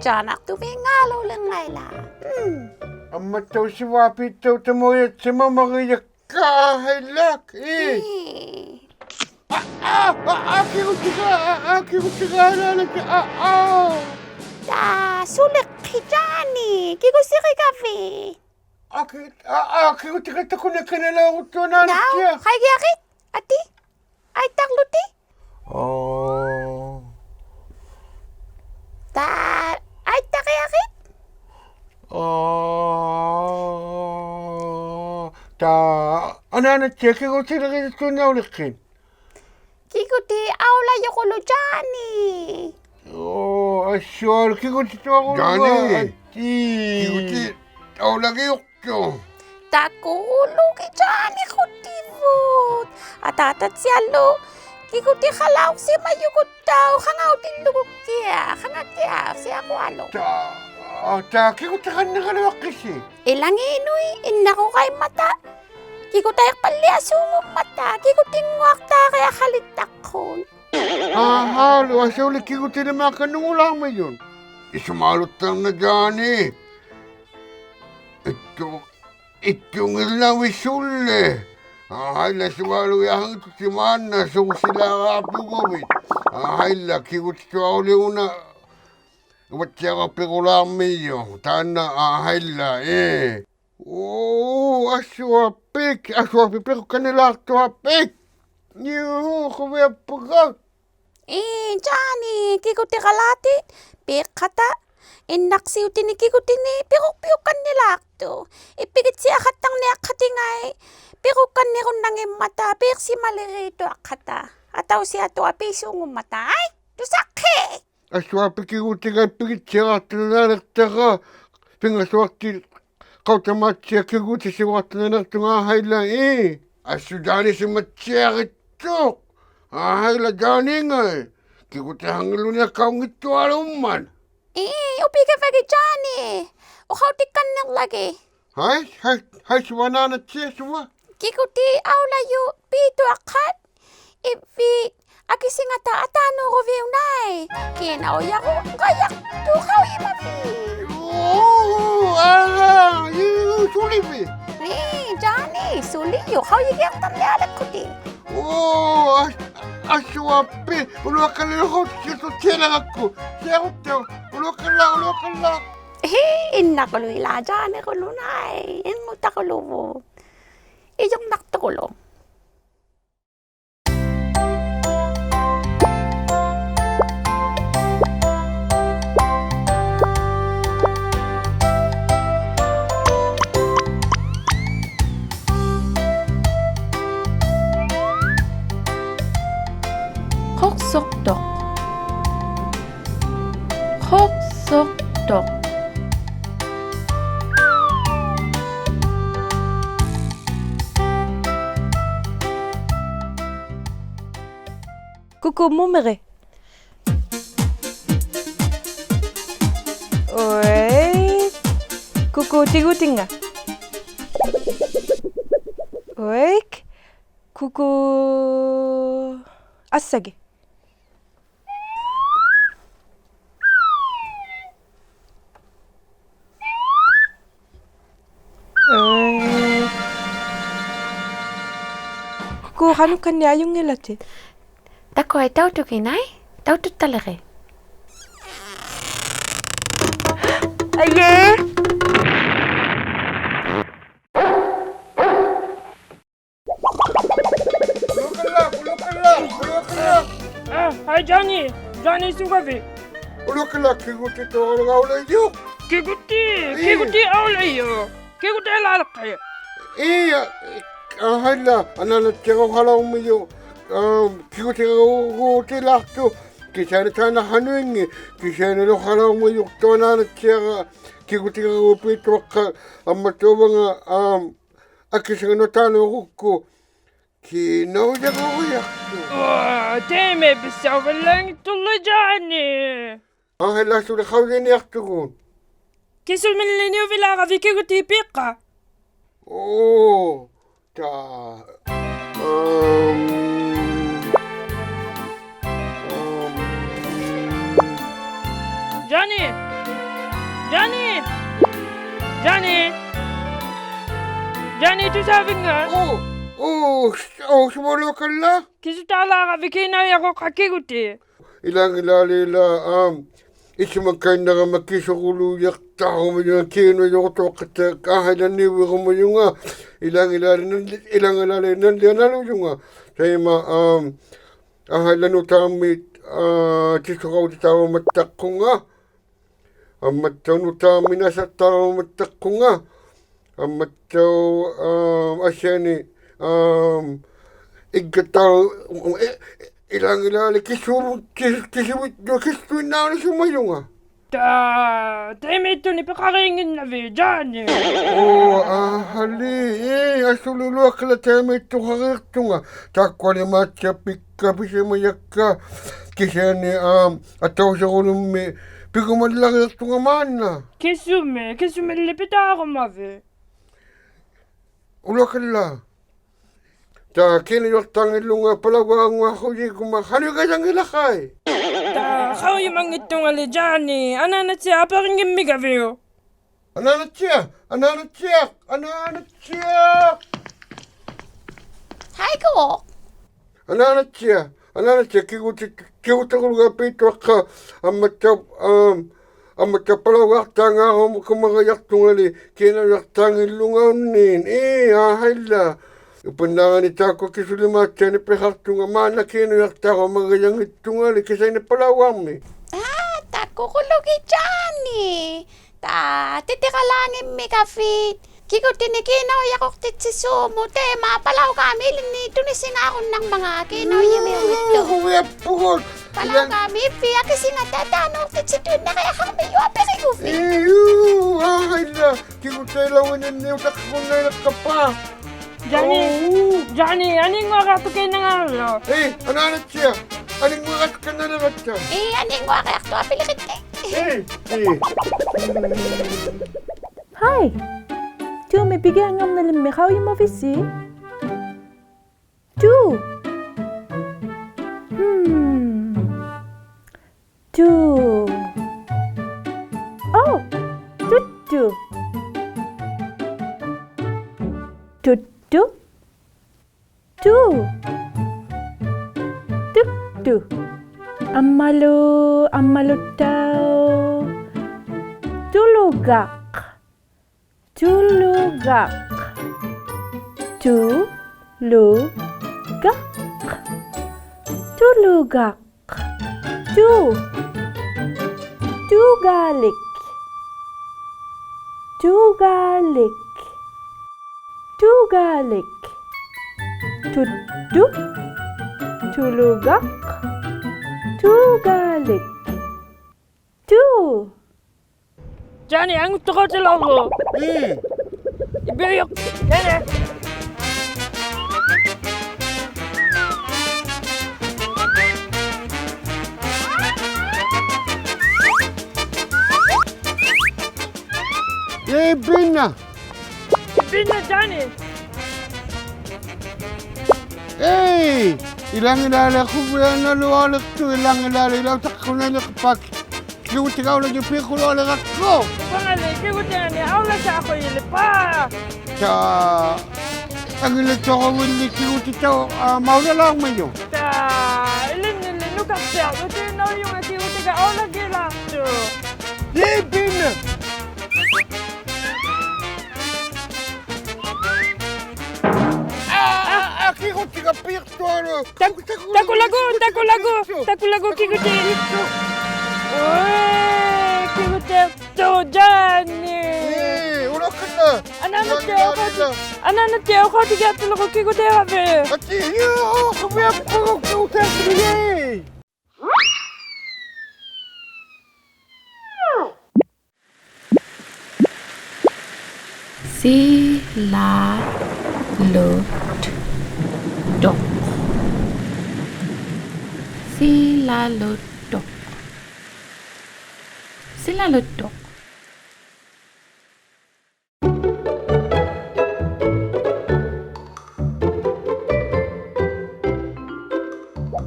janak tu bengalo lengaila. Amma tau si wapi tau tamoy at si mamangaya kahilak Kikutika halala Ta sulik kijani. Kikutika kafe. Kikutika takuna kanala utona Now, kay yakit. Ati? Ay takluti? Ta ay takayakit? Ta anana kikutika kituna ulikin Kikuti ăuḻaᔪᔅ jani. Assual kikutika Jani. Kikuti ăuḻaᔪᔅ. Takulu kijani kutivut. Atatat sialo. Kikuti halaw si mayukutaw. Hangaw tiluguktia. Hangatia siya kualo. Ta kikutika nakalawakisi Ilanginui. Inaku kay mata. Kikutayak paliasungum mata. Kikutingwak ta kaya halitakon. Halo, asuli kikutina makanungulama yun Isumalutang na Johnny. Ito nga wisulle. Hayla sumalu yang si mana sung sila apugawit. Hayla kikutito una. Whatya ka pigulami yun. Tana hayla Aswapik pero kanila tuwapik Yuhu, kuya pagat Jani, kikuti kalati. Pikata. Inaksiw tini kikuti ni piruk-pirukan nilakto. Ipigit siya katang ni akatingay. Pirukan ni rundang mata. Pik si malirito akata. Ataw siya to apisong mata. Ay, tusake! Aswapik kikuti kay pigit siya katananagtaka Pingaswakti kautamatsia kikuti siya katananagtaka hayla Asudani si matsiyakitok. Hayla Johnny nga. Kikuti hangilo niya kaong ito aluman. Upi ka pagi Jani. Ukaw tikan nang lagi. Hay suwana na siya suwa Kikuti ăuḻaᔪᔅ pito akat. Ivi akisingata atano roviu nai. Kina oyaku kayak tu kau imavi. Sulipi Jani, suli yo kau yiyak tamyalak kuti. Aswapi uluwakalilakot siya tiyalakako siya kutaw uluwakala Inna kulu ila Jani kulu nai. Inmuta kulu mo. Iyong nakto kulu. 콕쏙떡 콕쏙떡 Coucou Moumere. Ouais. Coucou Tigoutinga. Ouais. Coucou Assage. Coucou Hanukan Yayung Elate. Tako ay Takuginai. Tawtut talaga. Aye. Hi Johnny. Johnny sugavi. uluwakala kikuti ăuḻaᔪᔅ Kikuti ăuḻaᔪᔅ. Kikuti elalakaya. hayla anana tiyaw halawmiyo kikuti utilakto kisana tana hanuingi kisana lo halawmiyo tonana tiyaga kikuti upitwaka amatobanga akisanga tano hukko kinawjagawayakto Teme bisawalang tuloy Johnny. hayla sula khawdini yaktugun Kisul minlinyo vilaga vi kikuti pika. ta Johnny. Johnny! Johnny! Johnny, du savinga? Sumolo ka la? Kisutala ka vikina yako kakiguti. Ilang ilalila isumakain na nga makisukuluyak tao mo yung kino yung tokata kahalan ni wiko mo yung ilang ilalin nandiyanalo yung say ma ahalan utamit tisukaw di tao matak ko nga amataw utami na sa tao matak ko nga amataw asyani igataw ilang ilalin kisuwit na ni sumayong Teme ito ni pakaringin na vi, Johnny. Hali, asululu akala teme ito kakakto nga. Takwa ni matya pika, bisa mayaka. Kisa ni ataw sa kulumi, pika madlaki ito nga mana. Kisume lipita ako mavi. Ulo akala. Ta kini yung tangilong palawang ako di kumahali ka siyang ilakay. Kau yung mga itong ali, Johnny. Ananat siya, paringin mi gavi. Ananat siya. Hi ko. Ananat siya, kikutakul ka pito ka, amata palawak tanga ako kumakayak tungali, kinayak tangin lunganin, ahayla. Upandangan ni Tako kisulimat siya ni pehak tunga mana kinayak tako magayang itungali, kisay ni palawang mi. Takukulugi Johnny. Titikalangin mi kafit. Kikutinikinaw yakok titsisumo. Mapalaw kami. Linito ni sinakon ng mga kinaw yimiwit to. Huwep puhol. Palaw kami. Piya kasi nga tatanong titsitun na kaya kami yung aperi ko fi. Ahayla. Kikutay lawan niyo takakuna nakapa. Johnny, aning wakato kayo na nga lo? Ananat siya. Aning wakat ka na naman siya. Aning wakayak to apilikit kay. Hi. Tu may bigyan ngam na limikaw yung mavisi? Tu. Tu. Oh. Tutu. Tutu. Tu. Tutu. Amalu tau. Tulugak. Tulugak. Tulugak. Tulugak. Tugalik. Tugalik. Tugalik. Tutu. Tulugak. Tugalik. Tu. Johnny, ang gusto ko sa logo. Ibiyok. Yan. Bina, Johnny. ilang ilala ko ba na luwalak to, ilang ilala ilaw takko na nakapak. Kiwutigaw na yung pikulolak ako. Pangali, kikutin ni Aula sa ako ilipa. Sa ang ilito ko wili kiwutitaw, mauna lang man yun. Ilin, nukap siya. Ito na yung kikutiga Aula gila. Bina. Kikutiga pikto ano. Takulago, kikutin. Kikutin to, Johnny. Ulo ka na. Ananat siya ako, tigatulog ko kikutin kami. Ati, kami ako kiwutiga sige. Silalutok.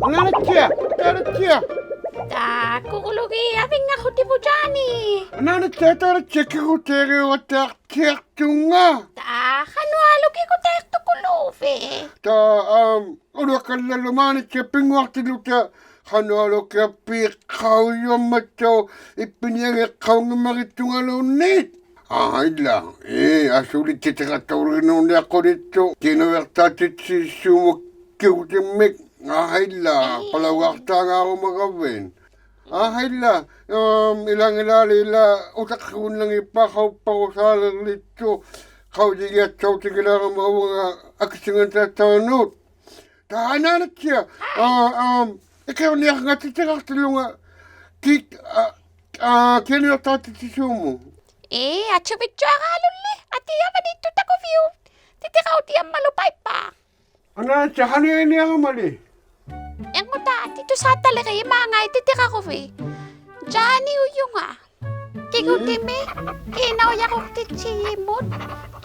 Ananat siya. Takulugi avinga hutipu Johnny. Anana tata chekikutere wata kertunga. Hanualuki ko tekto kulufi. Ta ulakalla lumani chepingwakti luta hanualo kapi kauyo macho ipinyang kaung maritunga nit. Aila, asuli titikatawin nung ako dito. Kinawertatit si Sumo Kiutimik. Aila, palawakta nga ako magawin. Aila, ilang ilalila, utak ko lang ipakaw pa ko sa lalito. Kau digat sa tigilang mga akisingan sa tanot. Tahananat siya. Ikaw niya nga titikatulunga. Kinawertatit si Sumo. Achubitjo akaluli. Ati yaman ito tako view. Titikaw tiyang malupay pa. Ana, tsaka niya nga mali. Yang uta, tito sa talaga yung mga titika ko vi. Johnny uyong Kikutimi, kinaw yakok titsimot.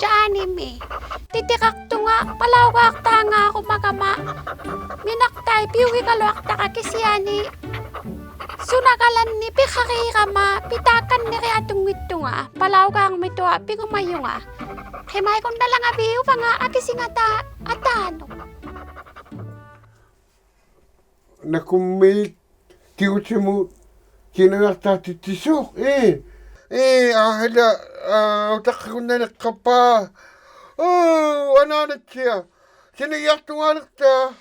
Johnny me. Titikak to nga, palawak ta nga ako magama. Minaktay, piuwi kalwak ta ka kisiyani. Sunagalan ni pikakikama, pitakan ni kaya tungwito nga, palawgang mito pingumayo nga. Himay kong dalang abiyo pa nga, akising atano. Nakumay kiutsi mo kinanartatitisok. Ahila, utak ko na nakapa. Ananat siya. Siniyak to nga nakta.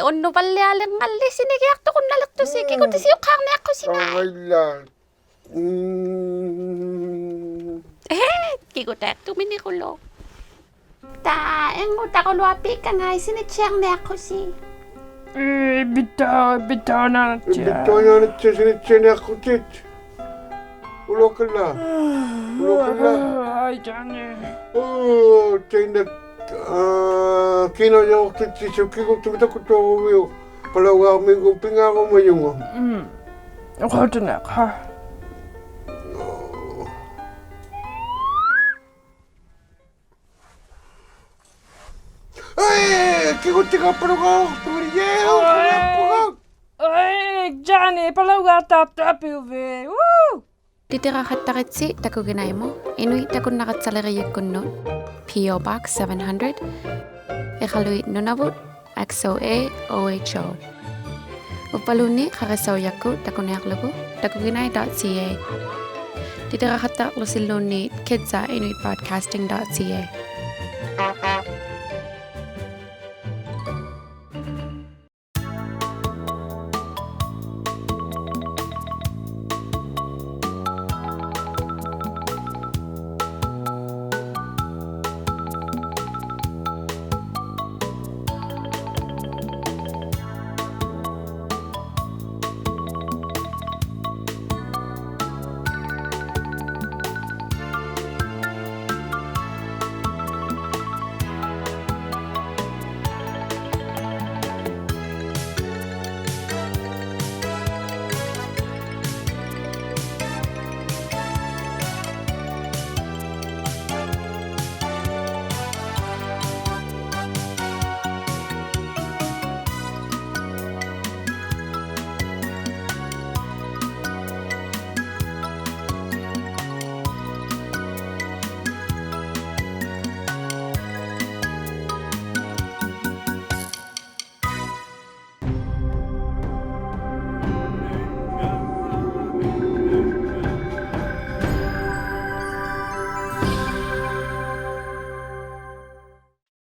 Ono palyalang ngali, sinigiyak to kung nalak to sige, kung tisiyok kang na ako sinay. Ahila. Kikutek, tuminikulo. Ang utak ko luwapi ka nga, sinitsiyang na ako si. Bitaw na siya. Bitaw na siya, sinitsiyang ako tit. Ulo ka la. Ay, Johnny. Tiyak kinaw tit si Suki ko tumita ko to umiyo. Palawag may guping ako mayungo. Ako ito na ka. Kikuti ka pa ka. Johnny, palawag tatapi uvi. Woo! Titirahattaritsi Takuginai mo. Inuit takun nakatsalariyik kunno. P.O. Box 700. Ikaluit nunavut. XOA OHO. Upaluni karasawyakku takunyaklagu. Takuginai.ca. Titirahatta lusiluni kidsa inuitbroadcasting.ca.